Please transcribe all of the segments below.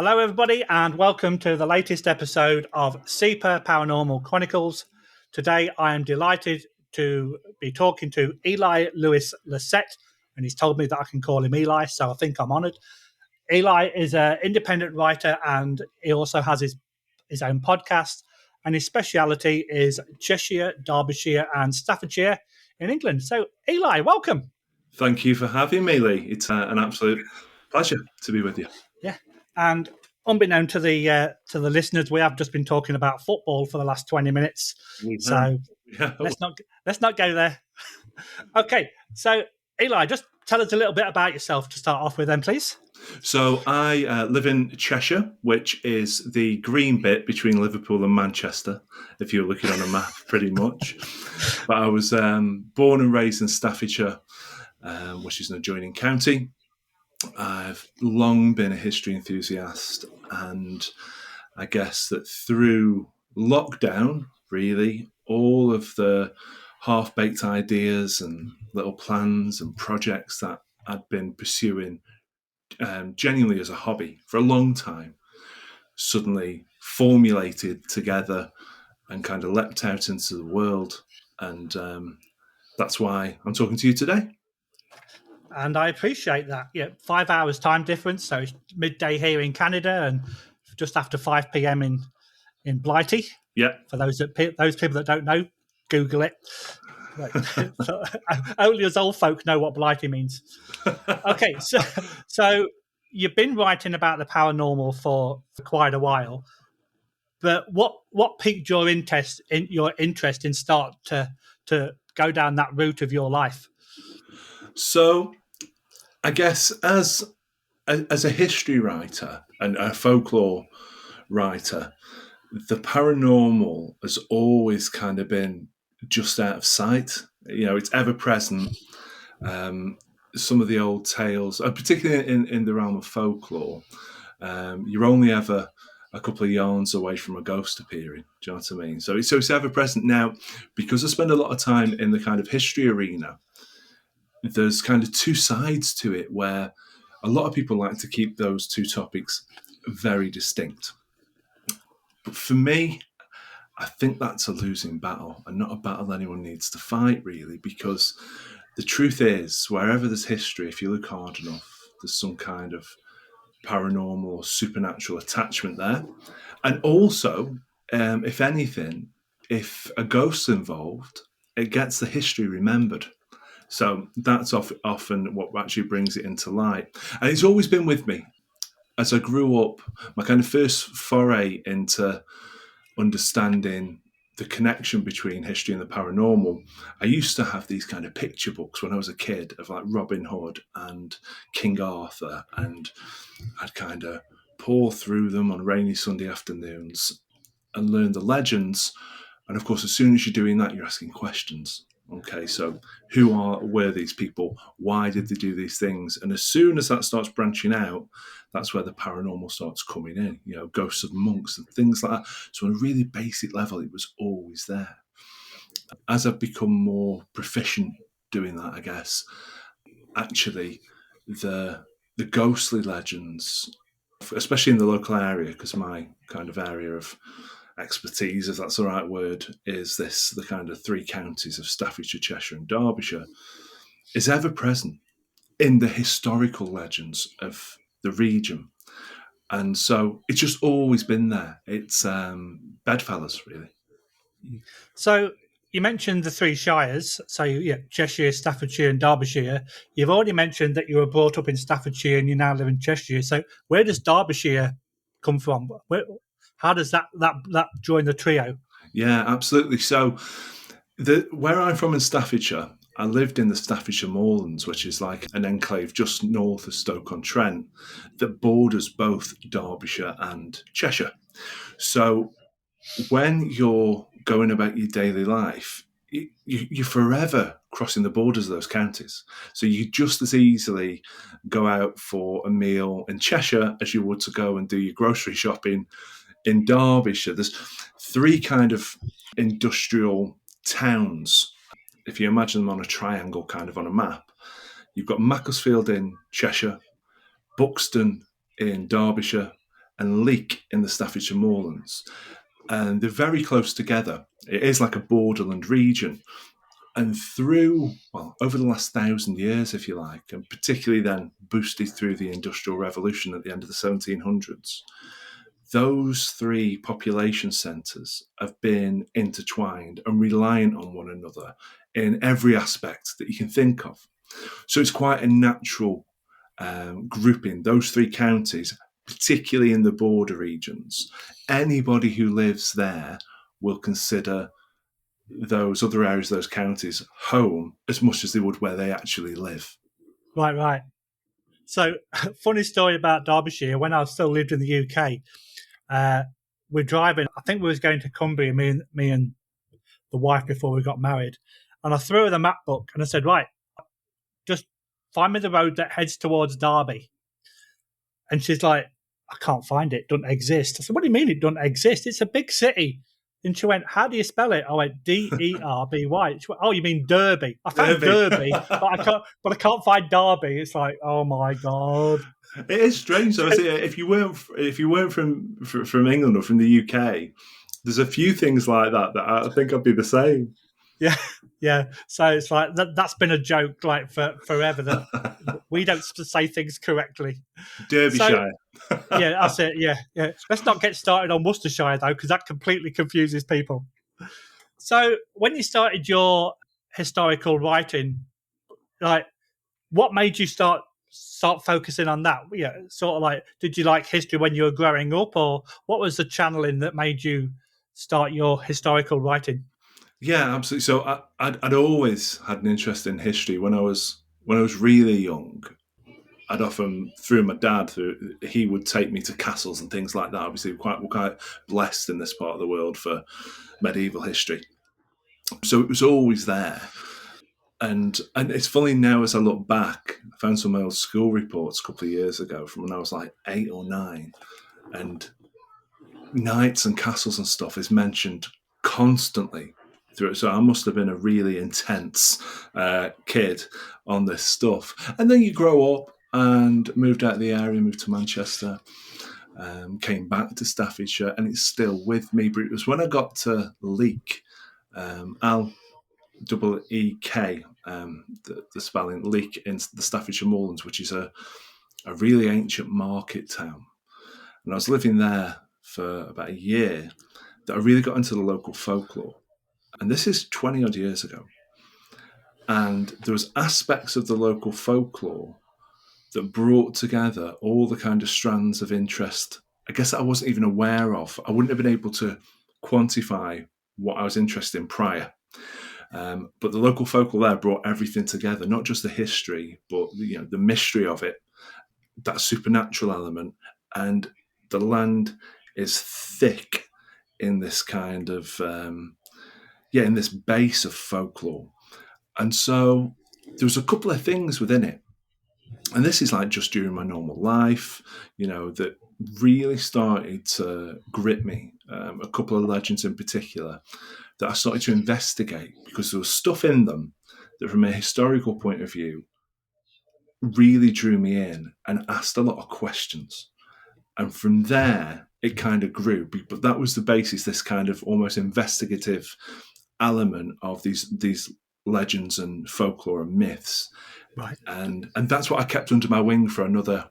Hello, everybody, and welcome to the latest episode of Super Paranormal Chronicles. Today, I am delighted to be talking to Eli Lewis-Lycett, and he's told me that I can call him Eli, so I think I'm honoured. Eli is an independent writer, and he also has his own podcast, and his speciality is Cheshire, Derbyshire and Staffordshire in England. So, Eli, welcome. Thank you for having me, Lee. It's an absolute pleasure to be with you. Yeah, and unbeknown to the listeners, we have just been talking about football for the last 20 minutes. Let's not go there. Okay, so Eli, just tell us a little bit about yourself to start off with, then, please. So I live in Cheshire, which is the green bit between Liverpool and Manchester, if you're looking on a map, pretty much. But I was born and raised in Staffordshire, which is an adjoining county. I've long been a history enthusiast, and I guess that through lockdown, really, all of the half-baked ideas and little plans and projects that I'd been pursuing genuinely as a hobby for a long time suddenly formulated together and kind of leapt out into the world. And that's why I'm talking to you today. And I appreciate that. Yeah, 5 hours time difference, so it's midday here in Canada and just after 5 p.m. in Blighty. Yeah. For those people that don't know, Google it. Only us old folk know what Blighty means. Okay, so you've been writing about the paranormal for quite a while, but what piqued your interest in start to go down that route of your life? So, I guess as a history writer and a folklore writer, the paranormal has always kind of been just out of sight. You know, it's ever present. Some of the old tales, particularly in the realm of folklore, you're only ever a couple of yarns away from a ghost appearing. Do you know what I mean? So it's ever present. Now, because I spend a lot of time in the kind of history arena, there's kind of two sides to it where a lot of people like to keep those two topics very distinct. But for me, I think that's a losing battle and not a battle anyone needs to fight, really, because the truth is, wherever there's history, if you look hard enough, there's some kind of paranormal or supernatural attachment there. And also, if anything, if a ghost's involved, it gets the history remembered. So that's often what actually brings it into light. And it's always been with me. As I grew up, my kind of first foray into understanding the connection between history and the paranormal, I used to have these kind of picture books when I was a kid of like Robin Hood and King Arthur, and I'd kind of pour through them on rainy Sunday afternoons and learn the legends. And of course, as soon as you're doing that, you're asking questions. Okay, so were these people? Why did they do these things? And as soon as that starts branching out, that's where the paranormal starts coming in, you know, ghosts of monks and things like that. So on a really basic level, it was always there. As I've become more proficient doing that, I guess, actually the ghostly legends, especially in the local area, because my kind of area of expertise, if that's the right word, is the kind of three counties of Staffordshire, Cheshire and Derbyshire, is ever present in the historical legends of the region. And so it's just always been there. It's bedfellows, really. So you mentioned the three shires, so yeah, Cheshire, Staffordshire and Derbyshire. You've already mentioned that you were brought up in Staffordshire and you now live in Cheshire. So where does Derbyshire come from? How does that join the trio? Yeah, absolutely. So where I'm from in Staffordshire, I lived in the Staffordshire Moorlands, which is like an enclave just north of Stoke-on-Trent that borders both Derbyshire and Cheshire. So when you're going about your daily life, you're forever crossing the borders of those counties. So you just as easily go out for a meal in Cheshire as you would to go and do your grocery shopping in Derbyshire. There's three kind of industrial towns. If you imagine them on a triangle kind of on a map, you've got Macclesfield in Cheshire, Buxton in Derbyshire, and Leek in the Staffordshire Moorlands. And they're very close together. It is like a borderland region. And over the last 1,000 years, if you like, and particularly then boosted through the Industrial Revolution at the end of the 1700s, those three population centres have been intertwined and reliant on one another in every aspect that you can think of. So it's quite a natural grouping, those three counties, particularly in the border regions. Anybody who lives there will consider those other areas, those counties, home as much as they would where they actually live. Right. So, funny story about Derbyshire. When I still lived in the UK, we're driving. I think we was going to Cumbria, me and the wife, before we got married. And I threw her the map book and I said, right, just find me the road that heads towards Derby. And she's like, I can't find it. It doesn't exist. I said, what do you mean it doesn't exist? It's a big city. And she went, how do you spell it? I went, Derby. She went, oh, you mean Derby? I found Derby, but I can't find Derby. It's like, oh my God. It is strange. So if you weren't from England or from the UK, there's a few things like that I think I'd be the same. Yeah. So it's like that's been a joke like for forever that we don't say things correctly. Derbyshire. So, yeah, that's it. Yeah. Let's not get started on Worcestershire though, because that completely confuses people. So when you started your historical writing, like, what made you start focusing on that? Yeah, sort of like, did you like history when you were growing up, or what was the channeling that made you start your historical writing? Yeah, absolutely. So I'd always had an interest in history when I was really young. I'd often, through my dad, he would take me to castles and things like that. Obviously, we're quite blessed in this part of the world for medieval history. So it was always there. And it's funny now as I look back, I found some of my old school reports a couple of years ago from when I was like 8 or 9. And knights and castles and stuff is mentioned constantly through it. So I must have been a really intense kid on this stuff. And then you grow up and moved out of the area, moved to Manchester, came back to Staffordshire, and it's still with me. But it was when I got to Leek, L-E-E-K, the spelling, Leek in the Staffordshire Moorlands, which is a really ancient market town. And I was living there for about a year that I really got into the local folklore. And this is 20 odd years ago. And there was aspects of the local folklore that brought together all the kind of strands of interest, I guess, that I wasn't even aware of. I wouldn't have been able to quantify what I was interested in prior. But the local folklore there brought everything together, not just the history, but the mystery of it, that supernatural element. And the land is thick in this kind of, in this base of folklore. And so there was a couple of things within it. And this is like just during my normal life, that really started to grip me. A couple of legends in particular that I started to investigate, because there was stuff in them that, from a historical point of view, really drew me in and asked a lot of questions. And from there, it kind of grew. But that was the basis, this kind of almost investigative element of these legends and folklore and myths. Right. And that's what I kept under my wing for another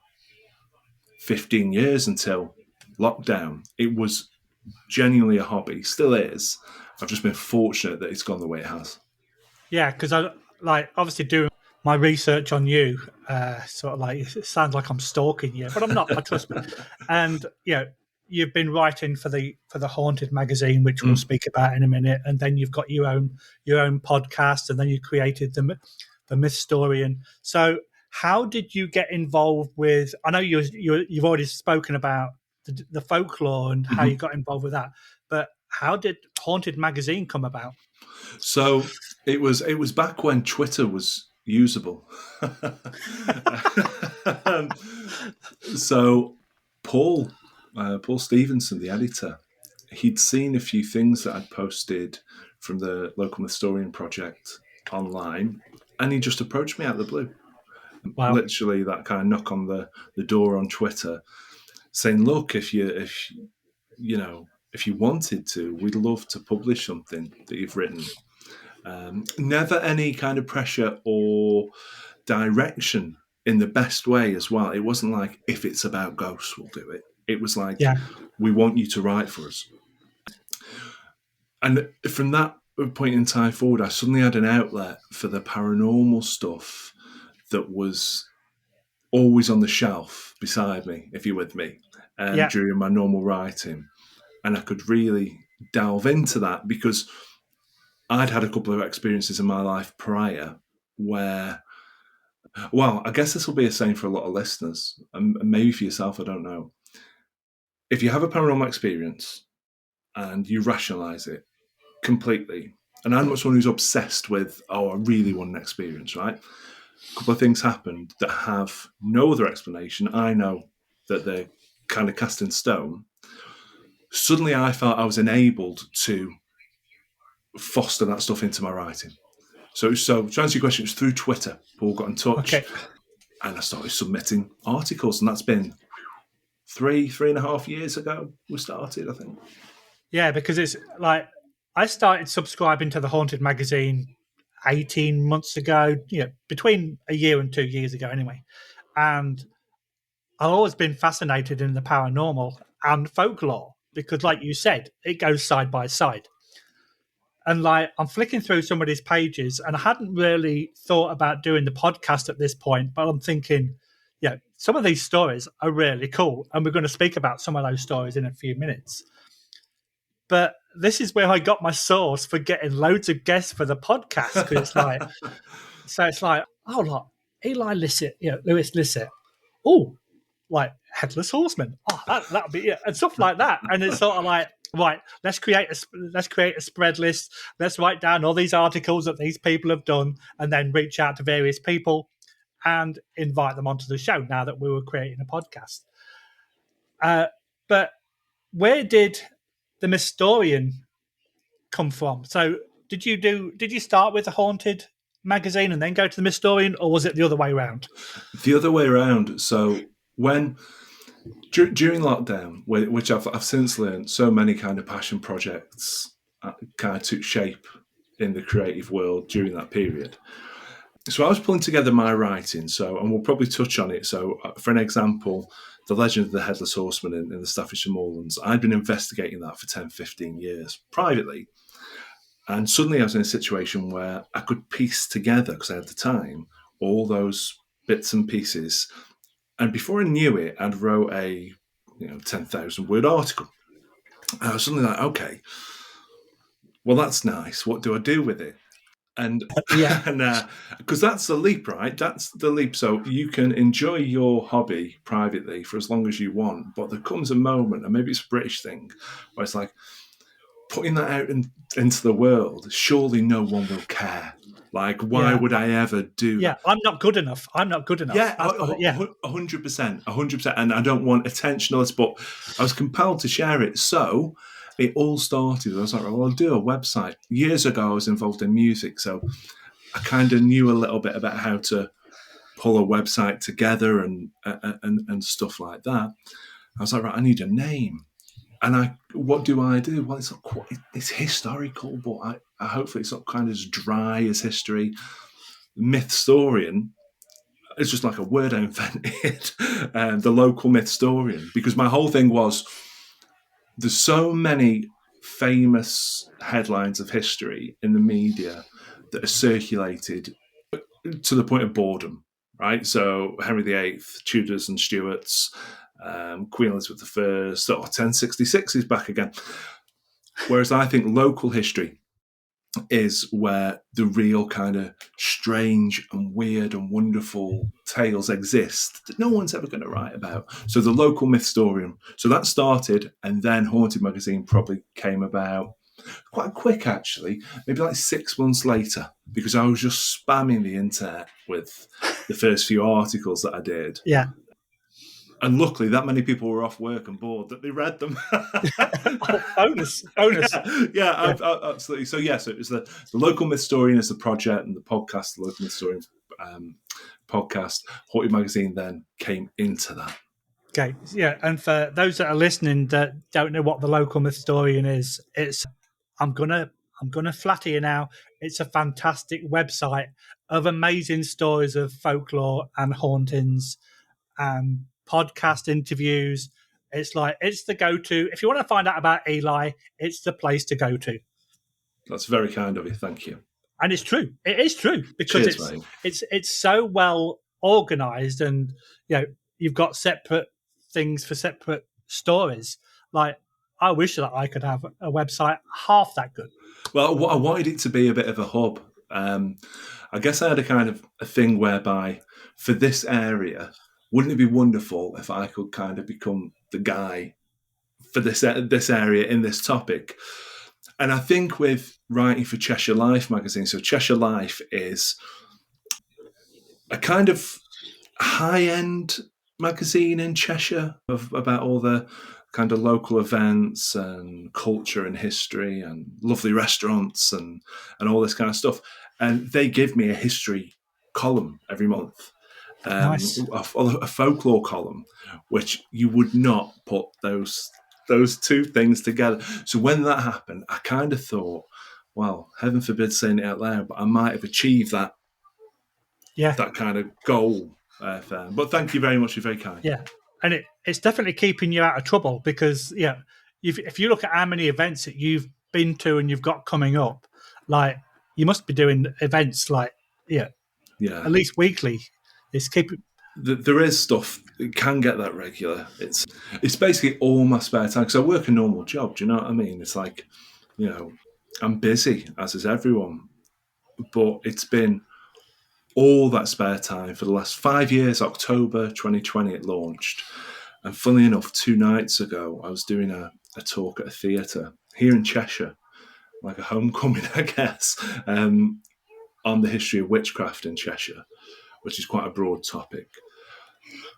15 years until lockdown. It was genuinely a hobby, still is. I've just been fortunate that it's gone the way it has. Yeah, because I obviously doing my research on you, sort of like, it sounds like I'm stalking you, but I'm not. I trust me. And you've been writing for the Haunted magazine, which we'll speak about in a minute, and then you've got your own podcast, and then you created the Mythstorian. So how did you get involved with? I know you've already spoken about the folklore and how you got involved with that, but how did Haunted magazine come about? So it was back when Twitter was usable. So Paul Stevenson, the editor, he'd seen a few things that I'd posted from the Local Mythstorian project online, and he just approached me out of the blue. Wow. Literally that kind of knock on the door on Twitter. saying, look, if you wanted to, we'd love to publish something that you've written. Never any kind of pressure or direction in the best way as well. It wasn't like, if it's about ghosts, we'll do it. It was like, we want you to write for us. And from that point in time forward, I suddenly had an outlet for the paranormal stuff that was always on the shelf beside me, if you're with me, during my normal writing. And I could really delve into that because I'd had a couple of experiences in my life prior where, well, I guess this will be a saying for a lot of listeners, and maybe for yourself, I don't know. If you have a paranormal experience and you rationalise it completely, and I'm not someone who's obsessed with, I really want an experience, right? A couple of things happened that have no other explanation. I know that they're kind of cast in stone. Suddenly I felt I was enabled to foster that stuff into my writing. So to answer your question, it was through Twitter. Paul got in touch and I started submitting articles, and that's been 3.5 years ago we started, I think. Yeah, because it's like I started subscribing to the Haunted magazine 18 months ago, between a year and 2 years ago anyway. And I've always been fascinated in the paranormal and folklore because, like you said, it goes side by side. And like I'm flicking through some of these pages, and I hadn't really thought about doing the podcast at this point, but I'm thinking, some of these stories are really cool, and we're going to speak about some of those stories in a few minutes. But this is where I got my source for getting loads of guests for the podcast. Because it's like, Eli Lewis-Lycett, Lewis-Lycett. Oh, like Headless Horseman. Oh, that'll be it, and stuff like that. And it's sort of like, right, let's create a spread list. Let's write down all these articles that these people have done, and then reach out to various people and invite them onto the show. Now that we were creating a podcast, but where did the Mythstorian come from? So did you start with the Haunted magazine and then go to the Mythstorian, or was it the other way around? The other way around. So when during lockdown, which I've since learned, so many kind of passion projects kind of took shape in the creative world during that period. So I was pulling together my writing, and we'll probably touch on it. So for an example, the legend of the Headless Horseman in the Staffordshire Moorlands, I'd been investigating that for 10, 15 years privately. And suddenly I was in a situation where I could piece together, because I had the time, all those bits and pieces. And before I knew it, I'd wrote a 10,000 word article. And I was suddenly like, okay, well, that's nice. What do I do with it? And because that's the leap, right? That's the leap. So you can enjoy your hobby privately for as long as you want, but there comes a moment, and maybe it's a British thing, where it's like putting that out into the world. Surely no one will care. Like, why would I ever do that? I'm not good enough. Yeah, 100%. And I don't want attention on this, but I was compelled to share it. So it all started. I was like, well, I'll do a website. Years ago, I was involved in music, so I kind of knew a little bit about how to pull a website together and stuff like that. I was like, right, I need a name. And what do I do? Well, it's not quite, it's historical, but I hopefully it's not kind of as dry as history. Mythstorian, it's just like a word I invented. The Local Mythstorian, because my whole thing was, there's so many famous headlines of history in the media that are circulated to the point of boredom, right? So Henry VIII, Tudors and Stuarts, Queen Elizabeth I, 1066 is back again. Whereas I think local history is where the real kind of strange and weird and wonderful tales exist that no one's ever going to write about. So the Local Mythstorian. So that started, and then Haunted magazine probably came about quite quick, actually, maybe like 6 months later, because I was just spamming the internet with the first few articles that I did. Yeah. And luckily, that many people were off work and bored that they read them. bonus. Yeah, absolutely. So it was the Local Mythstorian as the project, and the podcast, the Local Mythstorian podcast. Haunted magazine then came into that. Okay, yeah, and for those that are listening that don't know what the Local Mythstorian is, I'm gonna flatter you now. It's a fantastic website of amazing stories of folklore and hauntings and podcast interviews. It's the go-to. If you want to find out about Eli, it's the place to go to. That's very kind of you. Thank you. And it's true. It is true because Cheers, mate. it's so well organized, and you've got separate things for separate stories. Like, I wish that I could have a website half that good. Well, I wanted it to be a bit of a hub. I guess I had a kind of a thing whereby for this area, wouldn't it be wonderful if I could kind of become the guy for this area in this topic? And I think with writing for Cheshire Life Magazine, so Cheshire Life is a kind of high-end magazine in Cheshire about all the kind of local events and culture and history and lovely restaurants and all this kind of stuff. And they give me a history column every month, Nice. a folklore column, which you would not put those two things together. So when that happened, I kind of thought, well, heaven forbid saying it out loud, but I might have achieved that kind of goal. But thank you very much. You're very kind. Yeah, and it's definitely keeping you out of trouble because if you look at how many events that you've been to and you've got coming up, like you must be doing events like at least weekly. It's keeping. There is stuff that can get that regular. It's basically all my spare time because I work a normal job. Do you know what I mean? It's like, I'm busy, as is everyone, but it's been all that spare time for the last 5 years. October 2020 it launched, and funnily enough, 2 nights ago I was doing a talk at a theatre here in Cheshire, like a homecoming, I guess, on the history of witchcraft in Cheshire, which is quite a broad topic.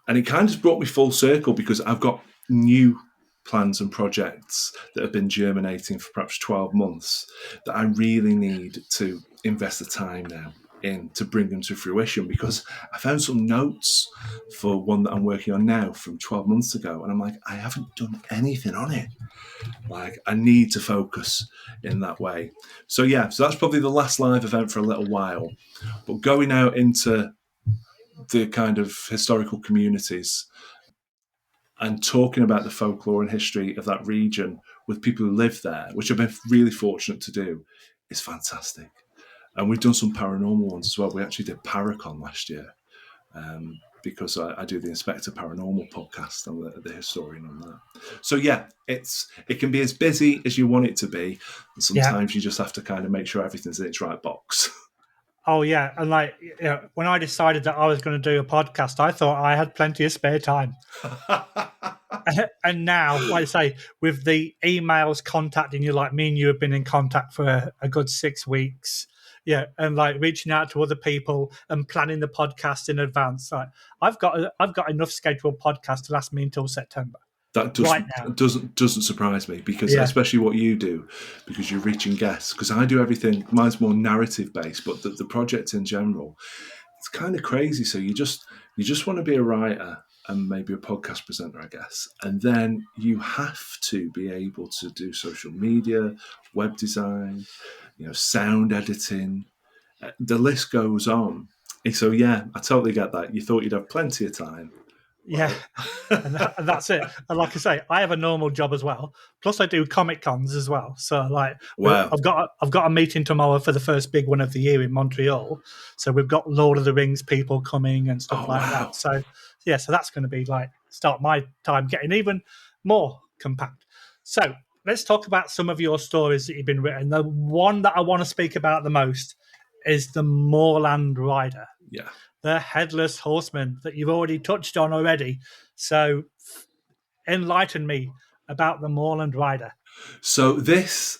And it kind of brought me full circle because I've got new plans and projects that have been germinating for perhaps 12 months that I really need to invest the time now in to bring them to fruition, because I found some notes for one that I'm working on now from 12 months ago, and I'm like, I haven't done anything on it. Like, I need to focus in that way. So that's probably the last live event for a little while. But going out into the kind of historical communities and talking about the folklore and history of that region with people who live there, which I've been really fortunate to do, is fantastic. And we've done some paranormal ones as well. We actually did Paracon last year because I do the Inspector Paranormal Podcast. I'm the historian on that. So it can be as busy as you want it to be. And sometimes you just have to kind of make sure everything's in its right box. Oh yeah, and when I decided that I was going to do a podcast, I thought I had plenty of spare time. And now, like I say, with the emails contacting you, like me and you have been in contact for a good 6 weeks, and like reaching out to other people and planning the podcast in advance. Like I've got enough scheduled podcasts to last me until September. That doesn't surprise me because especially what you do, because you're reaching guests. Because I do everything. Mine's more narrative based, but the project in general, it's kind of crazy. So you just want to be a writer and maybe a podcast presenter, I guess, and then you have to be able to do social media, web design, sound editing. The list goes on. So I totally get that. You thought you'd have plenty of time. Yeah, and that's it. And like I say, I have a normal job as well. Plus, I do Comic Cons as well. So, wow. I've got a meeting tomorrow for the first big one of the year in Montreal. So we've got Lord of the Rings people coming and stuff that. So so that's going to be start my time getting even more compact. So let's talk about some of your stories that you've been written. The one that I want to speak about the most is the Moorland Rider. Yeah. The Headless Horseman that you've already touched on already. So enlighten me about the Moorland Rider. So this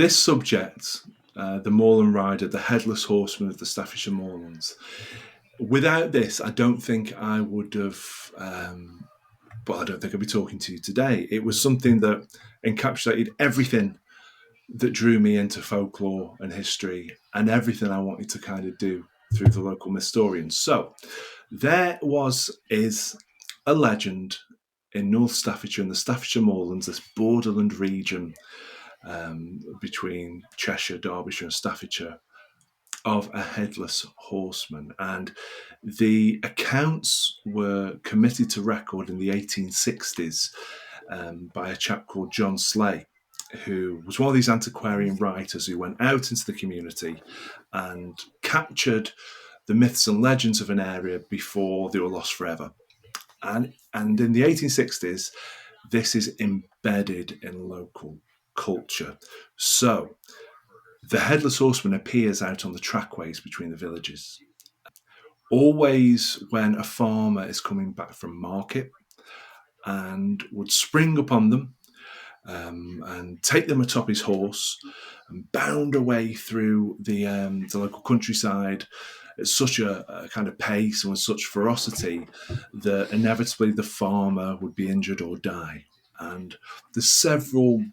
subject, the Moorland Rider, the Headless Horseman of the Staffordshire Moorlands, without this, I don't think I would have, I don't think I'd be talking to you today. It was something that encapsulated everything that drew me into folklore and history and everything I wanted to kind of do through the Local Mythstorian. So there is a legend in North Staffordshire and the Staffordshire Moorlands, this borderland region between Cheshire, Derbyshire and Staffordshire, of a headless horseman. And the accounts were committed to record in the 1860s by a chap called John Slay, who was one of these antiquarian writers who went out into the community and captured the myths and legends of an area before they were lost forever. And in the 1860s, this is embedded in local culture. So the headless horseman appears out on the trackways between the villages. Always when a farmer is coming back from market, and would spring upon them and take them atop his horse and bound away through the local countryside at such a kind of pace and with such ferocity that inevitably the farmer would be injured or die. And there's several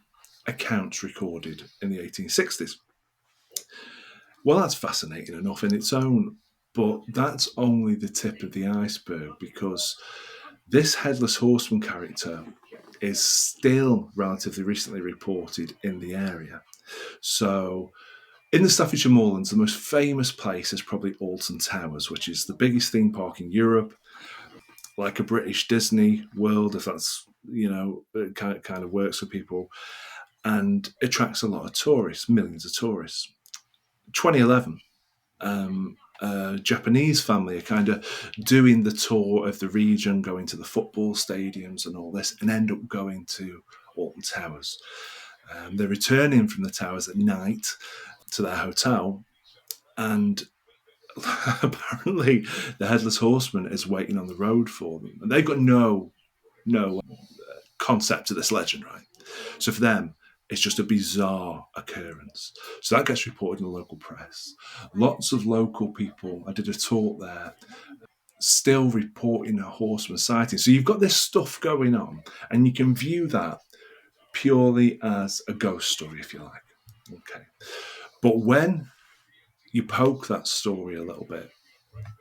accounts recorded in the 1860s. Well, that's fascinating enough in its own, but that's only the tip of the iceberg, because this headless horseman character is still relatively recently reported in the area. So in the Staffordshire Moorlands, the most famous place is probably Alton Towers, which is the biggest theme park in Europe, like a British Disney World, if that's, it kind of works for people, and attracts a lot of tourists, millions of tourists. 2011, a Japanese family are kind of doing the tour of the region, going to the football stadiums and all this, and end up going to Alton Towers. They're returning from the towers at night to their hotel, and apparently the headless horseman is waiting on the road for them, and they've got no concept of this legend, right? So for them, it's just a bizarre occurrence. So that gets reported in the local press. Lots of local people, I did a talk there, still reporting a horseman sighting. So you've got this stuff going on, and you can view that purely as a ghost story, if you like. Okay. But when you poke that story a little bit,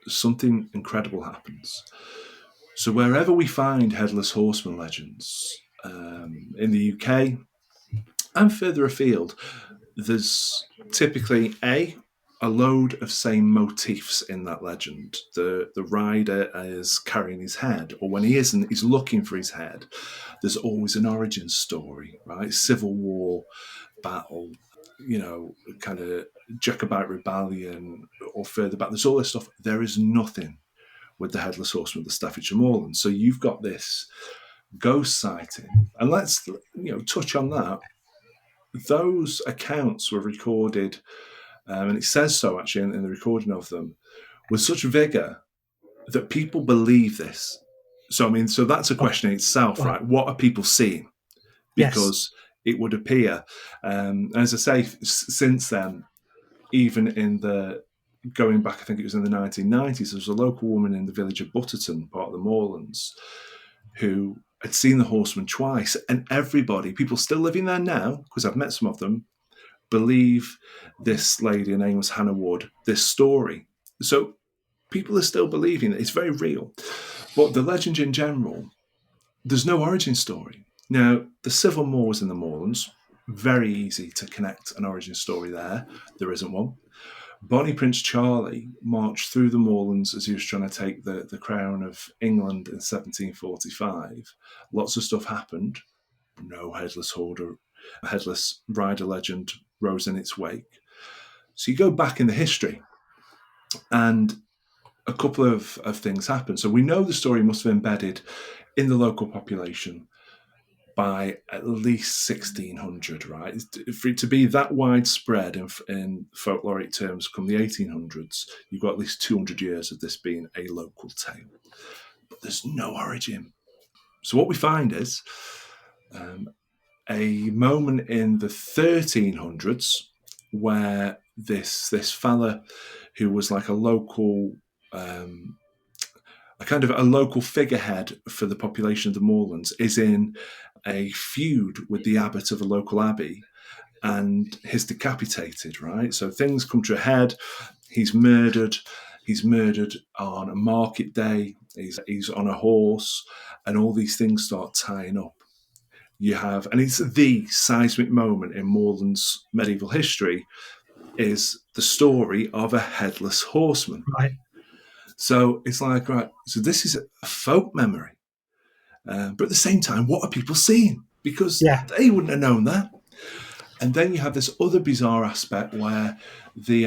something incredible happens. So wherever we find headless horseman legends, in the UK and further afield, there's typically a load of same motifs in that legend. The rider is carrying his head, or when he isn't, he's looking for his head. There's always an origin story, right? Civil War, battle, kind of Jacobite rebellion, or further back. There's all this stuff. There is nothing with the headless horseman of the Staffordshire Moorlands. So you've got this ghost sighting, and let's touch on that. Those accounts were recorded, and it says so actually in the recording of them, with such vigor that people believe this. So that's a question in itself, right? What are people seeing? Because it would appear, as I say, since then, even going back, I think it was in the 1990s, there was a local woman in the village of Butterton, part of the Moorlands, who had seen the horseman twice, and people still living there now, because I've met some of them, believe this lady, her name was Hannah Wood, this story. So people are still believing that it's very real. But the legend in general, there's no origin story. Now, the Civil Moors in the Moorlands, very easy to connect an origin story there. There isn't one. Bonnie Prince Charlie marched through the Moorlands as he was trying to take the crown of England in 1745. Lots of stuff happened. No headless rider legend rose in its wake. So you go back in the history, and a couple of things happen. So we know the story must have embedded in the local population by at least 1600, right? For it to be that widespread in folkloric terms come the 1800s, you've got at least 200 years of this being a local tale. But there's no origin. So what we find is a moment in the 1300s where this fella who was like a local a local figurehead for the population of the Moorlands is in a feud with the abbot of a local abbey, and he's decapitated, right? So things come to a head, he's murdered, he's murdered on a market day, he's on a horse, and all these things start tying up. You have, and it's the seismic moment in moorlands medieval history, is the story of a headless horseman. Right. So it's like, right, so this is a folk memory. But at the same time, what are people seeing? Because they wouldn't have known that. And then you have this other bizarre aspect where the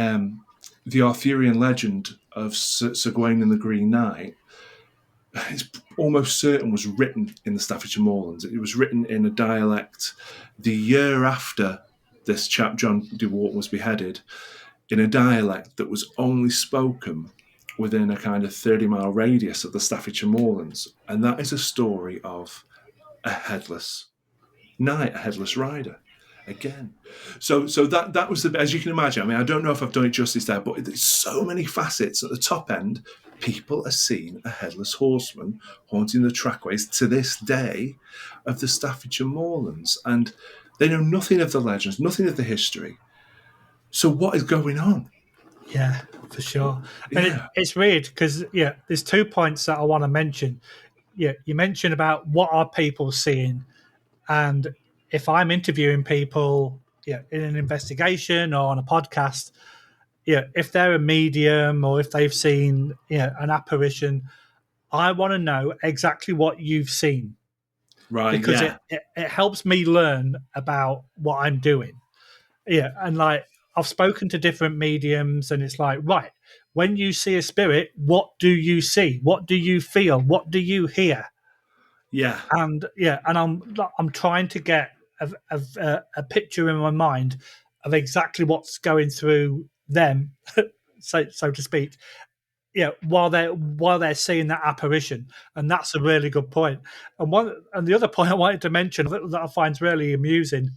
Arthurian legend of Sir Gawain and the Green Knight is almost certain was written in the Staffordshire Moorlands. It was written in a dialect the year after this chap John de Wharton was beheaded, in a dialect that was only spoken within a kind of 30-mile radius of the Staffordshire Moorlands. And that is a story of a headless knight, a headless rider. Again, so that was the, as you can imagine. I mean, I don't know if I've done it justice there, but there's so many facets at the top end. People are seeing a headless horseman haunting the trackways to this day of the Staffordshire Moorlands, and they know nothing of the legends, nothing of the history. So what is going on? Yeah, for sure. And it's weird because there's 2 points that I want to mention. Yeah, you mentioned about what are people seeing, and if I'm interviewing people, in an investigation or on a podcast, if they're a medium or if they've seen, an apparition, I want to know exactly what you've seen, right? Because it helps me learn about what I'm doing. Yeah, and like I've spoken to different mediums, and it's like, right, when you see a spirit, what do you see? What do you feel? What do you hear? Yeah, and I'm trying to get a picture in my mind of exactly what's going through them, so to speak. While they're seeing that apparition, and that's a really good point. And the other point I wanted to mention that I find really amusing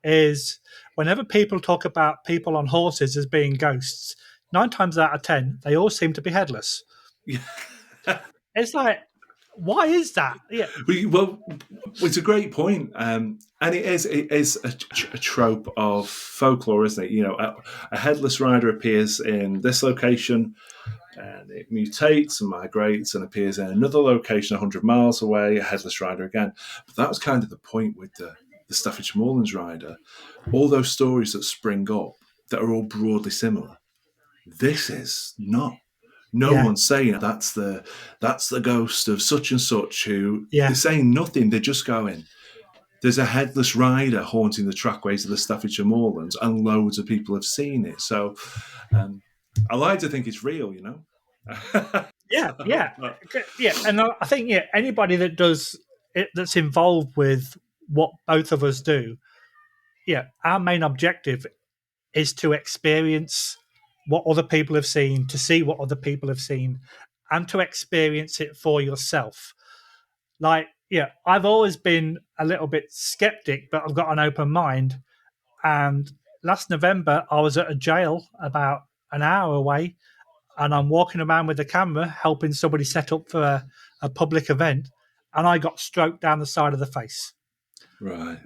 is whenever people talk about people on horses as being ghosts, 9 times out of 10 they all seem to be headless. It's like, why is that? Yeah. Well, it's a great point, and it is a trope of folklore, isn't it? A headless rider appears in this location, and it mutates and migrates and appears in another location 100 miles away, a headless rider again. But that was kind of the point with the Staffordshire Moorlands rider. All those stories that spring up that are all broadly similar. This is not. No one's saying that's the ghost of such and such who they're saying nothing. They're just going, there's a headless rider haunting the trackways of the Staffordshire Moorlands, and loads of people have seen it. So I like to think it's real, Yeah. And I think anybody that does it, that's involved with what both of us do, our main objective is to experience what other people have seen, to see what other people have seen, and to experience it for yourself. Like, I've always been a little bit skeptic, but I've got an open mind. And last November, I was at a jail about an hour away, and I'm walking around with a camera helping somebody set up for a public event, and I got stroked down the side of the face. Right.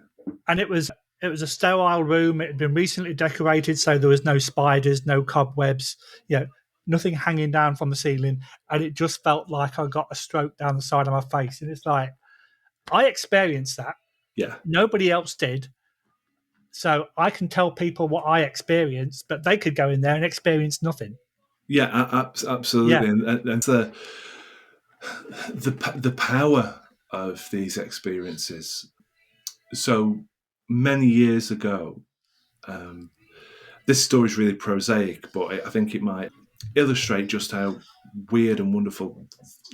And it was a sterile room. It had been recently decorated, so there was no spiders, no cobwebs, nothing hanging down from the ceiling. And it just felt like I got a stroke down the side of my face. And it's like, I experienced that. Yeah. Nobody else did. So I can tell people what I experienced, but they could go in there and experience nothing. Yeah, absolutely. Yeah. And the power of these experiences. So many years ago, this story is really prosaic, but I think it might illustrate just how weird and wonderful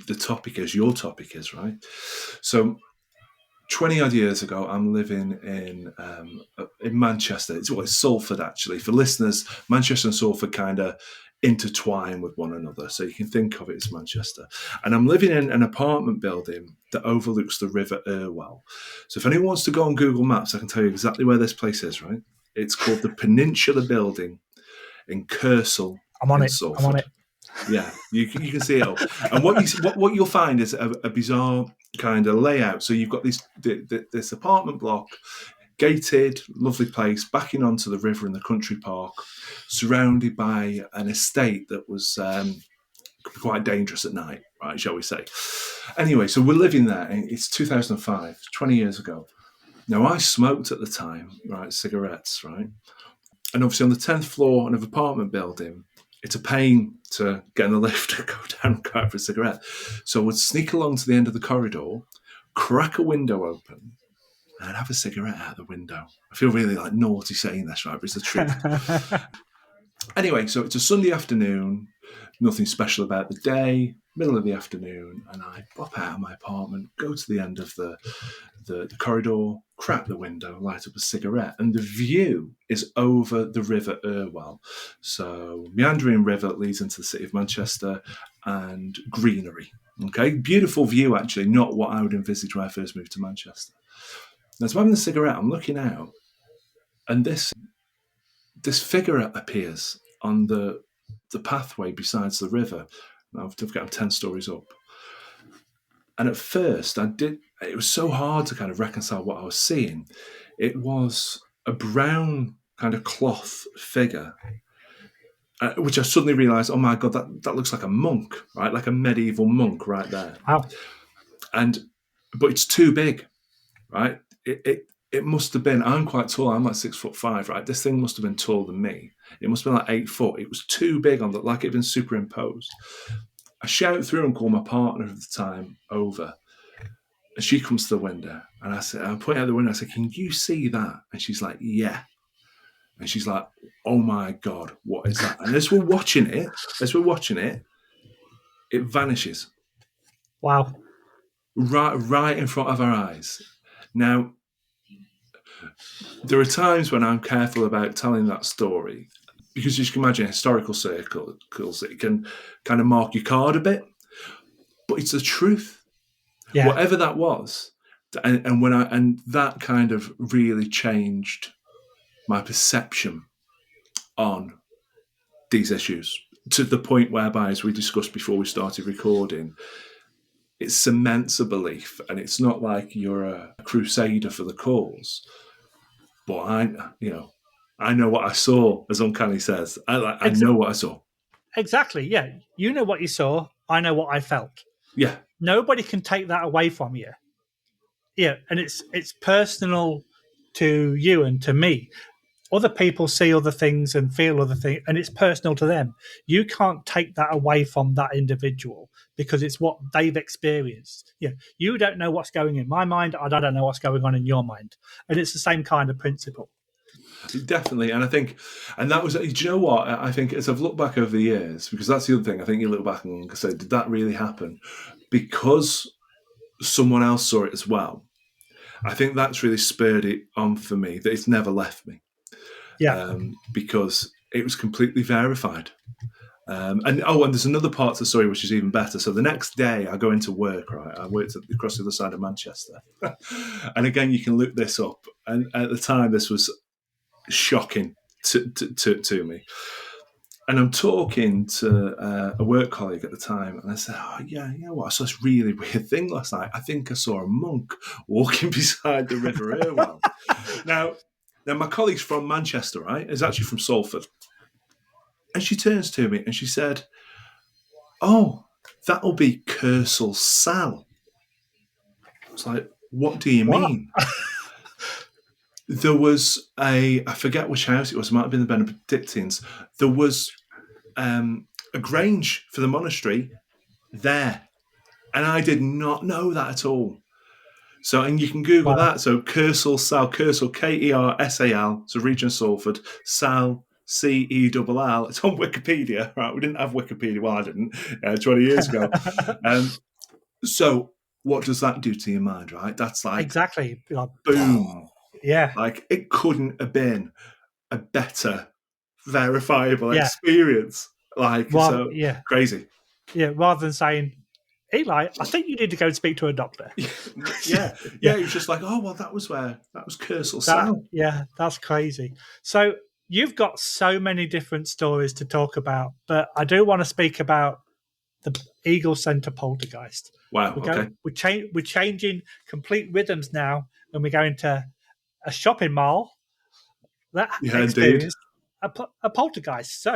the topic is, your topic is, right? So 20 odd years ago, I'm living in Manchester. It's Salford, actually. For listeners, Manchester and Salford kind of intertwine with one another, so you can think of it as Manchester. And I'm living in an apartment building that overlooks the River Irwell. So if anyone wants to go on Google Maps, I can tell you exactly where this place is, right? It's called the Peninsula Building in Kersal. I'm on it. Yeah, you can see it all. And what you'll find is a bizarre kind of layout. So you've got this apartment block, gated, lovely place, backing onto the river in the country park, surrounded by an estate that was quite dangerous at night, right, shall we say. Anyway, so we're living there, and it's 2005, 20 years ago. Now, I smoked at the time, right, cigarettes, right? And obviously on the 10th floor of an apartment building, it's a pain to get in the lift and go down and go out for a cigarette. So I would sneak along to the end of the corridor, crack a window open, and have a cigarette out the window. I feel really like naughty saying this, right? But it's the truth. Anyway, so it's a Sunday afternoon, nothing special about the day, middle of the afternoon, and I pop out of my apartment, go to the end of the corridor, crack the window, light up a cigarette, and the view is over the River Irwell. So meandering river leads into the city of Manchester and greenery. Okay, beautiful view, actually, not what I would envisage when I first moved to Manchester. Now, so I'm having the cigarette, I'm looking out, and this figure appears on the pathway besides the river. Now, I've got 10 stories up. And at first, it was so hard to kind of reconcile what I was seeing. It was a brown kind of cloth figure, which I suddenly realised, oh my God, that looks like a monk, right? Like a medieval monk right there. Wow. But it's too big, right? It must have been, I'm quite tall, I'm like 6'5", right? This thing must have been taller than me. It must have been like 8 foot. It was too big like it had been superimposed. I shout through and call my partner at the time over. And she comes to the window, and I point out the window, I say, can you see that? And she's like, yeah. And she's like, oh my God, what is that? And as we're watching it, it vanishes. Wow. Right in front of our eyes. Now, there are times when I'm careful about telling that story, because you can imagine historical circles, it can kind of mark your card a bit, but it's the truth. Yeah. Whatever that was, and that kind of really changed my perception on these issues, to the point whereby, as we discussed before we started recording, it cements a belief, and it's not like you're a crusader for the cause. But I know what I saw, as Uncanny says. I know what I saw. Exactly, yeah. You know what you saw. I know what I felt. Yeah. Nobody can take that away from you. Yeah, and it's personal to you and to me. Other people see other things and feel other things, and it's personal to them. You can't take that away from that individual because it's what they've experienced. Yeah, you don't know what's going in my mind, and I don't know what's going on in your mind, and it's the same kind of principle. Definitely, and I think, and that was, do you know what? I think as I've looked back over the years, because that's the other thing. I think you look back and say, did that really happen? Because someone else saw it as well. I think that's really spurred it on for me, that it's never left me. Yeah, because it was completely verified. And there's another part to the story which is even better. So the next day I go into work, right? I worked across the other side of Manchester. And again, you can look this up. And at the time, this was shocking to me. And I'm talking to a work colleague at the time, and I said, oh, yeah, you know what? I saw this really weird thing last night. I think I saw a monk walking beside the River Irwell. Now, my colleague's from Manchester, right? Is actually from Salford. And she turns to me and she said, oh, that'll be Kersal Sal. I was like, what do you mean? There was I forget which house it was, it might have been the Benedictines. There was a grange for the monastery there. And I did not know that at all. So, and you can Google that. So Kersal Sal, Kersal, Kersal, so region Salford, Sal, Cell. It's on Wikipedia, right? We didn't have Wikipedia. Well, I didn't 20 years ago. So what does that do to your mind, right? That's like... Exactly. Like, boom. Yeah. Like, it couldn't have been a better verifiable experience. Like, crazy. Yeah, rather than saying, Eli, I think you need to go and speak to a doctor. Yeah. It was just like, oh, well, that was Kersal Sal. Yeah, that's crazy. So you've got so many different stories to talk about, but I do want to speak about the Eagle Centre poltergeist. Wow, We're changing complete rhythms now, and we're going to a shopping mall that experienced a poltergeist. So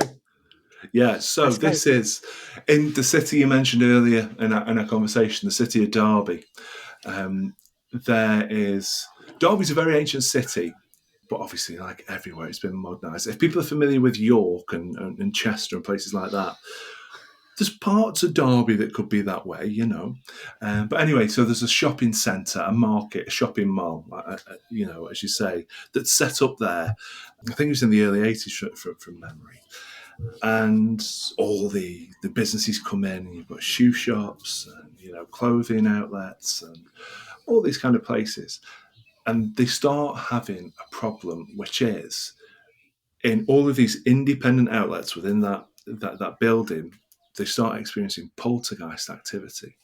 Yeah, so Let's go. this is in the city you mentioned earlier in our conversation, the city of Derby. Derby's a very ancient city, but obviously, like everywhere, it's been modernised. If people are familiar with York and Chester and places like that, there's parts of Derby that could be that way, you know. But anyway, so there's a shopping centre, a market, a shopping mall, you know, as you say, that's set up there. I think it was in the early 80s from memory. And all the businesses come in, and you've got shoe shops and, you know, clothing outlets and all these kind of places. And they start having a problem, which is in all of these independent outlets within that building, they start experiencing poltergeist activity.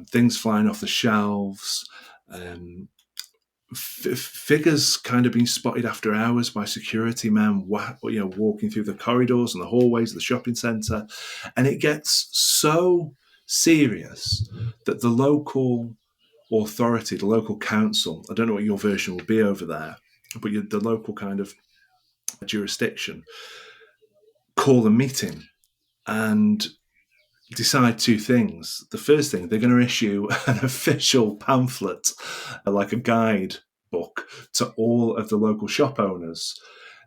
Things flying off the shelves, figures kind of being spotted after hours by security men, you know, walking through the corridors and the hallways of the shopping centre. And it gets so serious that the local authority, the local council, I don't know what your version will be over there, but the local kind of jurisdiction, call a meeting and decide two things. The first thing, they're going to issue an official pamphlet, like a guide book, to all of the local shop owners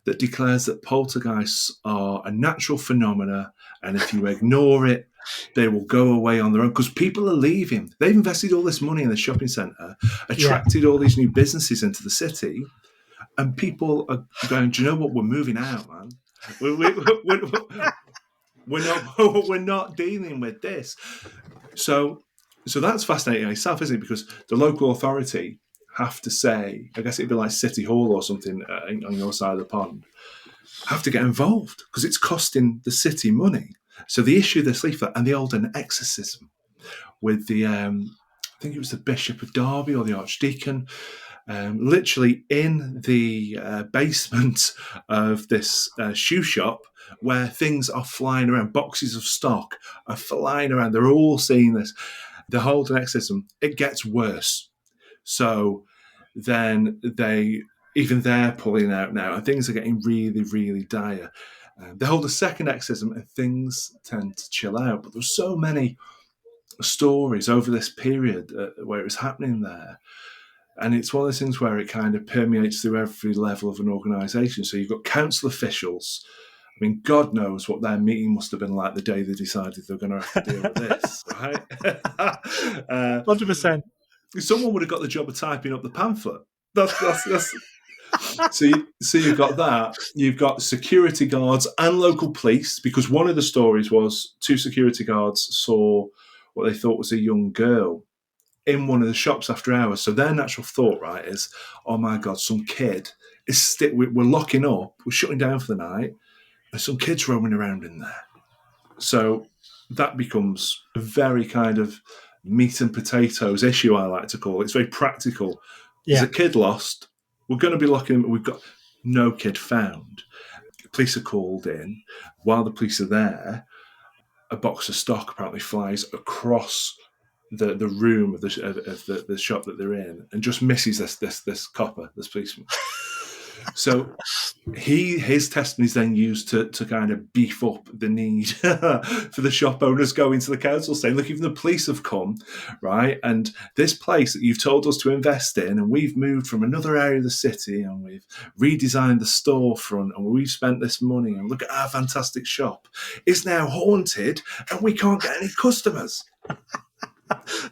that declares that poltergeists are a natural phenomena, and if you ignore it, they will go away on their own, because people are leaving. They've invested all this money in the shopping centre, attracted all these new businesses into the city, and people are going, do you know what? We're moving out, man. We're not dealing with this. So that's fascinating in itself, isn't it? Because the local authority have to say, I guess it'd be like City Hall or something on your side of the pond, have to get involved because it's costing the city money. So the issue this leaflet, and they hold an exorcism with the, I think it was the Bishop of Derby or the Archdeacon, literally in the basement of this shoe shop, where things are flying around, boxes of stock are flying around. They're all seeing this. The whole exorcism, it gets worse. So then they're pulling out now, and things are getting really, really dire. They hold a second exorcism, and things tend to chill out. But there's so many stories over this period where it was happening there. And it's one of those things where it kind of permeates through every level of an organisation. So you've got council officials. I mean, God knows what their meeting must have been like the day they decided they're going to have to deal with this, right? 100%. Someone would have got the job of typing up the pamphlet. That's So you've got that. You've got security guards and local police, because one of the stories was two security guards saw what they thought was a young girl in one of the shops after hours. So their natural thought, right, is, oh my God, some kid is we're locking up, we're shutting down for the night, and some kid's roaming around in there. So that becomes a very kind of meat and potatoes issue, I like to call it. It's very practical. Yeah. There's a kid lost. We're going to be locking him. We've got no kid found. The police are called in. While the police are there, a box of stock apparently flies across the room of the shop that they're in and just misses this copper, this policeman. So his testimony is then used to kind of beef up the need for the shop owners going to the council saying, look, even the police have come, right? And this place that you've told us to invest in, and we've moved from another area of the city, and we've redesigned the storefront, and we've spent this money, and look at our fantastic shop, is now haunted, and we can't get any customers.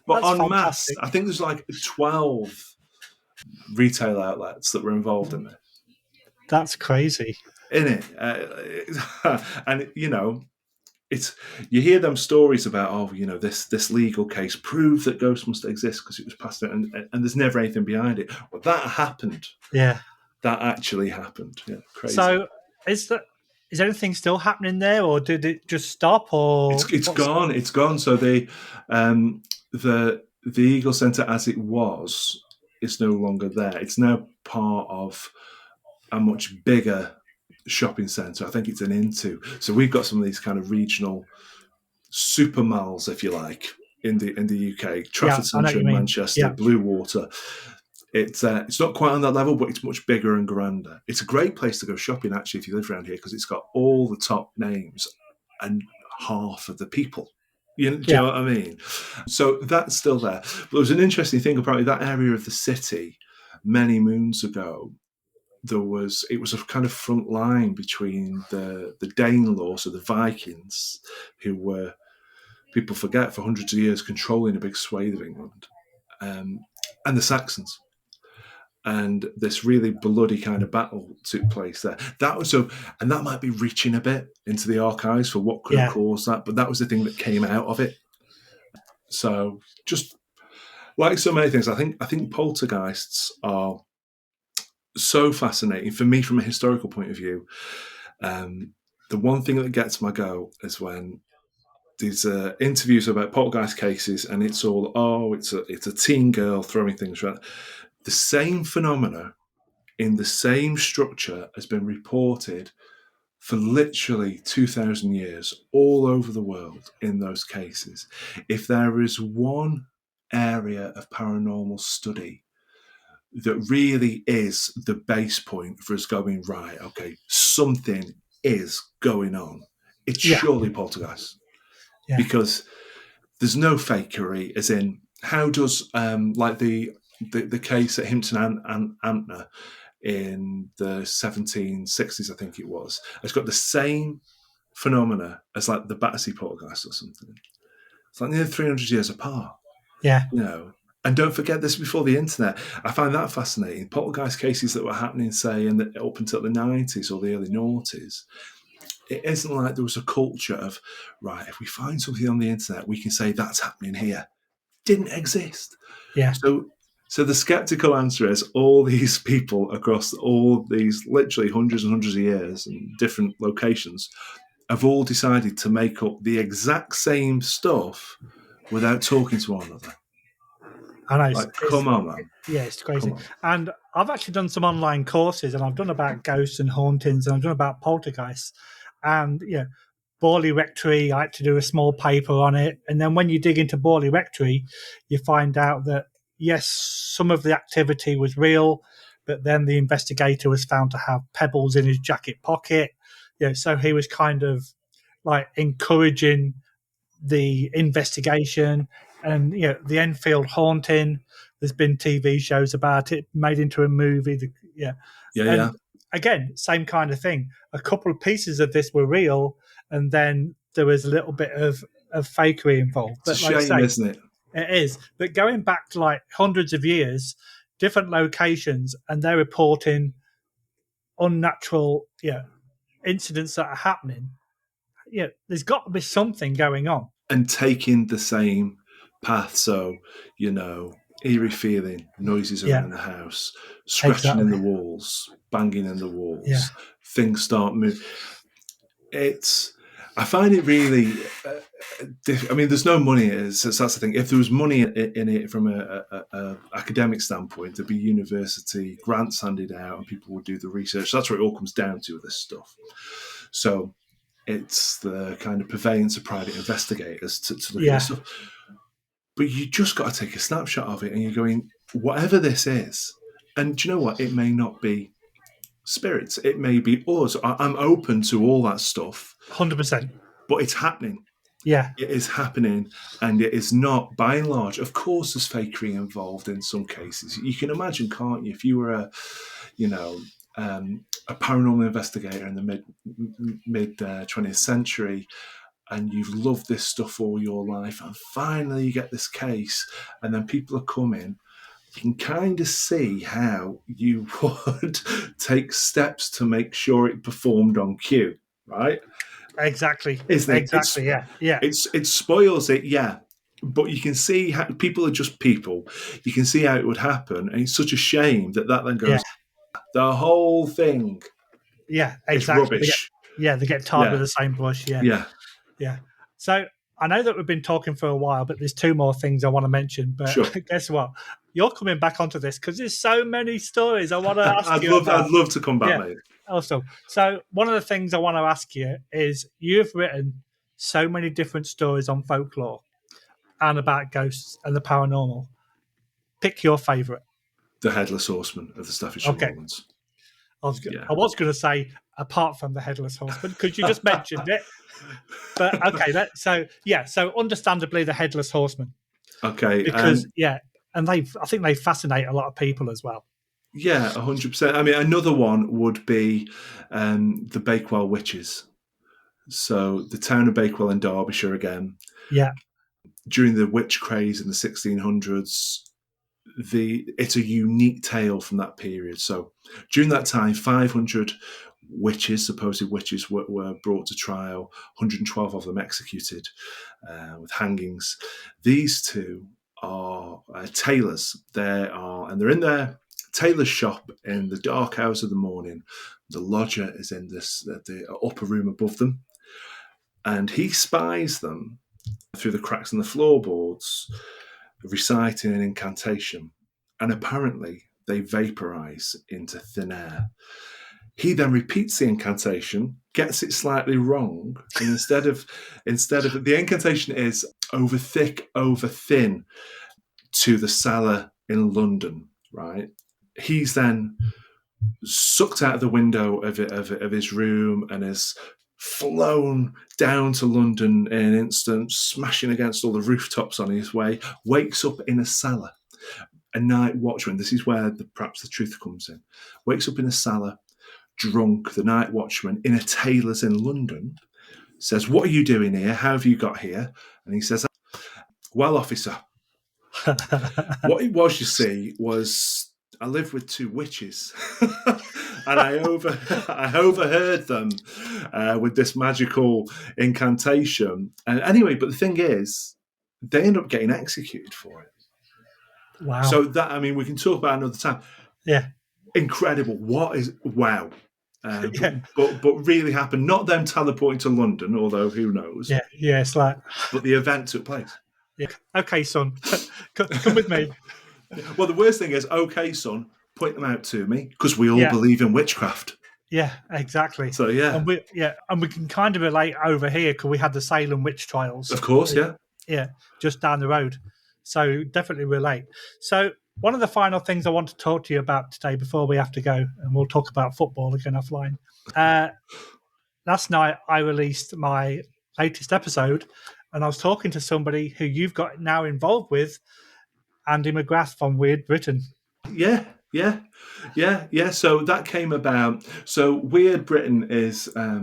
But en masse, I think there's like 12 retail outlets that were involved in it. That's crazy. In it. And, you know, you hear them stories about, oh, you know, this legal case proved that ghosts must exist because it was passed out, and there's never anything behind it. Well, that happened. Yeah. That actually happened. Yeah, crazy. So is anything still happening there, or did it just stop? Or it's gone. It's gone. So the Eagle Centre as it was is no longer there. It's now part of a much bigger shopping centre. I think it's an Into. So we've got some of these kind of regional super malls, if you like, in the UK. Trafford Centre in Manchester, Blue Water It's not quite on that level, but it's much bigger and grander. It's a great place to go shopping, actually, if you live around here, because it's got all the top names and half of the people. Do you know what I mean? So that's still there. But there was an interesting thing, apparently, that area of the city many moons ago, it was a kind of front line between the Danelaw, so the Vikings, who were, people forget, for hundreds of years controlling a big swathe of England, and the Saxons. And this really bloody kind of battle took place there. That was and that might be reaching a bit into the archives for what could have caused that, but that was the thing that came out of it. So, just like so many things, I think poltergeists are so fascinating for me from a historical point of view. The one thing that gets my go is when these interviews about poltergeist cases, and it's all, it's a teen girl throwing things around. The same phenomena in the same structure has been reported for literally 2,000 years all over the world in those cases. If there is one area of paranormal study that really is the base point for us going, right, okay, something is going on, it's surely poltergeist. Yeah. Because there's no fakery, as in, how does, like the case at Himpton and Antner in the 1760s, I think it was, it's got the same phenomena as like the Battersea poltergeist or something. It's like nearly 300 years apart. Yeah. And don't forget, this before the internet. I find that fascinating. Poltergeist cases that were happening, say, up until the 90s or the early noughties, it isn't like there was a culture of, right, if we find something on the internet, we can say that's happening here. Didn't exist. Yeah. So the skeptical answer is all these people across all these literally hundreds and hundreds of years in different locations have all decided to make up the exact same stuff without talking to one another. I know. Come on, man. Yeah, it's crazy. And I've actually done some online courses, and I've done about ghosts and hauntings, and I've done about poltergeists. And, Borley Rectory, I had to do a small paper on it. And then when you dig into Borley Rectory, you find out that, yes, some of the activity was real, but then the investigator was found to have pebbles in his jacket pocket. So he was kind of like encouraging the investigation. And, the Enfield haunting, there's been TV shows about it, made into a movie. Again, same kind of thing. A couple of pieces of this were real, and then there was a little bit of fakery involved. It's a shame, isn't it? It is. But going back to like hundreds of years, different locations, and they're reporting unnatural incidents that are happening. There's got to be something going on. And taking the same path. So, eerie feeling, noises around the house, scratching in the walls, banging in the walls, things start moving. I find it really, there's no money. So that's the thing. If there was money in it from a academic standpoint, there'd be university grants handed out and people would do the research. That's what it all comes down to with this stuff. So it's the kind of purveyance of private investigators to look at this stuff. But you just got to take a snapshot of it and you're going, whatever this is, and do you know what? It may not be spirits. It may be us. I'm open to all that stuff. 100%. But it's happening. Yeah. It is happening, and it is not, by and large, of course there's fakery involved in some cases. You can imagine, can't you, if you were a paranormal investigator in the mid 20th century, and you've loved this stuff all your life, and finally you get this case, and then people are coming, you can kind of see how you would take steps to make sure it performed on cue, right? Exactly. Isn't it? Exactly, yeah. It spoils it, yeah. But you can see how people are just people. You can see how it would happen, and it's such a shame that then goes, the whole thing is rubbish. They get tired with the same brush, Yeah. So I know that we've been talking for a while, but there's two more things I want to mention. But guess what? You're coming back onto this because there's so many stories I want to ask you about. I'd love to come back, mate. Also, so one of the things I want to ask you is you've written so many different stories on folklore and about ghosts and the paranormal. Pick your favourite. The Headless Horseman of the Staffordshire Okay. Lowlands. I was going to say apart from the Headless Horseman because you just mentioned it. But okay, so understandably the Headless Horseman. Okay, because and I think they fascinate a lot of people as well. Yeah, 100%. I mean, another one would be the Bakewell Witches. So the town of Bakewell in Derbyshire again. Yeah. During the witch craze in the 1600s, it's a unique tale from that period. So during that time, 500 supposed witches, were brought to trial, 112 of them executed with hangings. These two are tailors. They're in their tailor's shop in the dark hours of the morning. The lodger is in the upper room above them, and he spies them through the cracks in the floorboards, reciting an incantation, and apparently they vaporize into thin air. He then repeats the incantation, gets it slightly wrong, and instead of the incantation is over thick, over thin to the cellar in London, right? He's then sucked out of the window of his room and is flown down to London in an instant, smashing against all the rooftops on his way, wakes up in a cellar. A night watchman, this is where perhaps the truth comes in, wakes up in a cellar, drunk. The night watchman in a tailor's in London says, "What are you doing here? How have you got here?" And he says, "Well, officer, what it was, you see, was I lived with two witches and I overheard them with this magical incantation. And anyway, but the thing is, they end up getting executed for it." Wow. So that, I mean, we can talk about another time. Yeah. Incredible. Wow. Yeah. But really happened. Not them teleporting to London, although who knows. Yeah, it's like. But the event took place. Yeah. Okay, son, come with me. Well, the worst thing is, okay, son, point them out to me, because we all believe in witchcraft. Yeah, exactly. So yeah, and we can kind of relate over here because we had the Salem witch trials. Of course, yeah, just down the road. So definitely relate. So one of the final things I want to talk to you about today before we have to go, and we'll talk about football again offline. Last night I released my latest episode, and I was talking to somebody who you've got now involved with, Andy McGrath from Weird Britain. Yeah. So that came about. So Weird Britain is a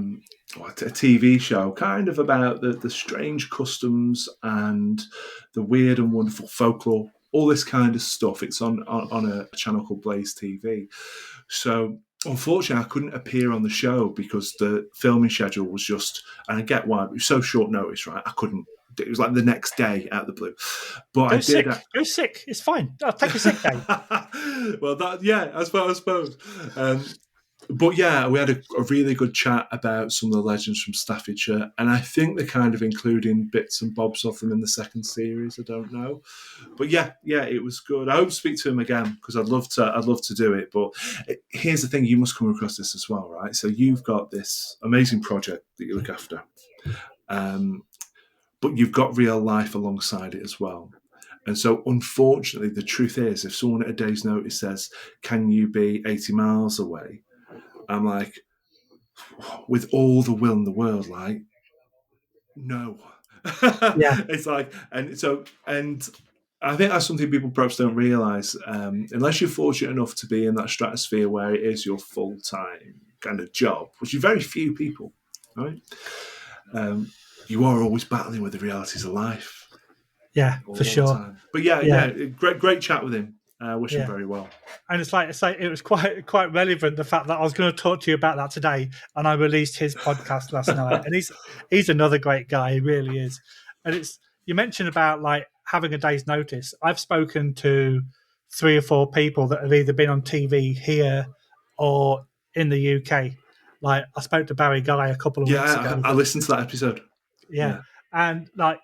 TV show kind of about the strange customs and the weird and wonderful folklore, all this kind of stuff. It's on a channel called Blaze TV. So unfortunately, I couldn't appear on the show because the filming schedule was just, and I get why, it was so short notice, right? I couldn't. It was like the next day out of the blue. But Go sick. Go sick. It's fine. I'll take a sick day. Well, I suppose. But yeah, we had a really good chat about some of the legends from Staffordshire, and I think they're kind of including bits and bobs of them in the second series. I don't know, but yeah, it was good. I hope to speak to him again because I'd love to do it. But here's the thing: you must come across this as well, right? So you've got this amazing project that you look after, but you've got real life alongside it as well. And so, unfortunately, the truth is, if someone at a day's notice says, "Can you be 80 miles away?" I'm like, with all the will in the world, like, no. Yeah. It's like, and I think that's something people perhaps don't realise. Unless you're fortunate enough to be in that stratosphere where it is your full-time kind of job, which is very few people, right? You are always battling with the realities of life. Yeah, for sure. Time. But yeah, great chat with him. I wish him very well. And it's like it was quite relevant, the fact that I was going to talk to you about that today, and I released his podcast last night. And he's another great guy, he really is. And you mentioned about like having a day's notice. I've spoken to 3 or 4 people that have either been on TV here or in the UK. Like I spoke to Barry Guy a couple of weeks ago. I listened to that episode. Yeah. And like,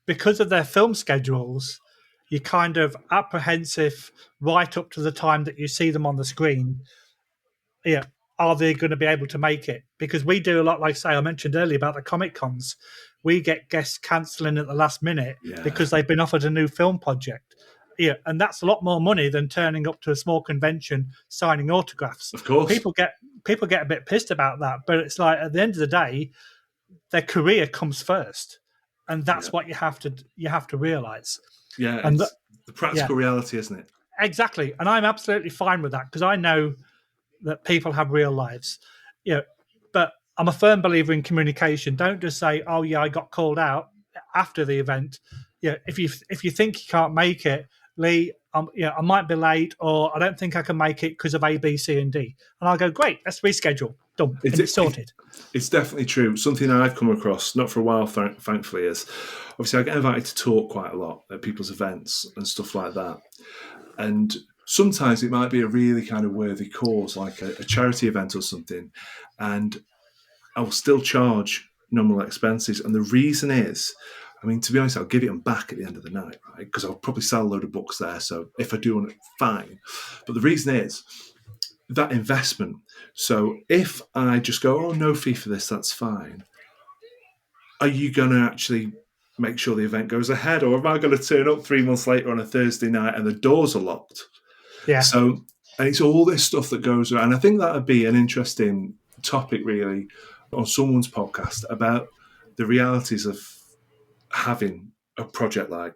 because of their film schedules, you're kind of apprehensive right up to the time that you see them on the screen. Yeah, are they going to be able to make it? Because we do a lot, like say I mentioned earlier about the Comic Cons. We get guests cancelling at the last minute because they've been offered a new film project. Yeah, and that's a lot more money than turning up to a small convention signing autographs. Of course. People get a bit pissed about that, but it's like at the end of the day, their career comes first, and that's what you have to realize. Yeah, and it's the practical reality, isn't it? Exactly, and I'm absolutely fine with that because I know that people have real lives. But I'm a firm believer in communication. Don't just say, "Oh yeah, I got called out after the event." If you think you can't make it, Lee, I might be late, or I don't think I can make it because of A, B, C, and D. And I'll go, great, let's reschedule. Done. It's sorted. It's definitely true. Something I've come across, not for a while, thankfully, is obviously I get invited to talk quite a lot at people's events and stuff like that. And sometimes it might be a really kind of worthy cause, like a charity event or something. And I will still charge nominal expenses. And the reason is, I mean, to be honest, I'll give it them back at the end of the night, right? Because I'll probably sell a load of books there. So if I do want it, fine. But the reason is that investment. So if I just go, oh, no fee for this, that's fine. Are you going to actually make sure the event goes ahead? Or am I going to turn up 3 months later on a Thursday night and the doors are locked? Yeah. So, and it's all this stuff that goes around. And I think that would be an interesting topic, really, on someone's podcast about the realities of having a project like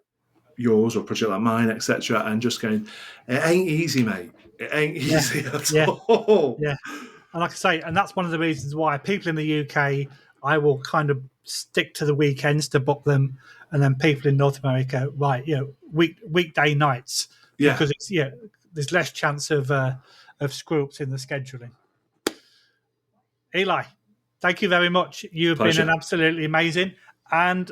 yours or a project like mine, etc., and just going, it ain't easy, mate. It ain't easy at all. Yeah. And like I say, and that's one of the reasons why people in the UK, I will kind of stick to the weekends to book them, and then people in North America, right, weekday nights, because it's there's less chance of screw-ups in the scheduling. Eli, thank you very much. You've been an absolutely amazing, and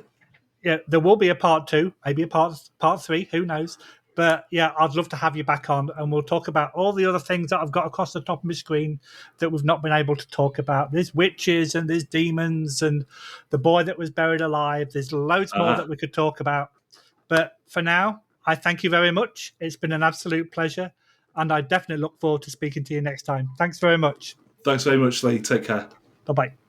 there will be a part 2, maybe a part 3, who knows? But I'd love to have you back on, and we'll talk about all the other things that I've got across the top of my screen that we've not been able to talk about. There's witches and there's demons and the boy that was buried alive. There's loads more that we could talk about. But for now, I thank you very much. It's been an absolute pleasure, and I definitely look forward to speaking to you next time. Thanks very much. Thanks very much, Lee. Take care. Bye-bye.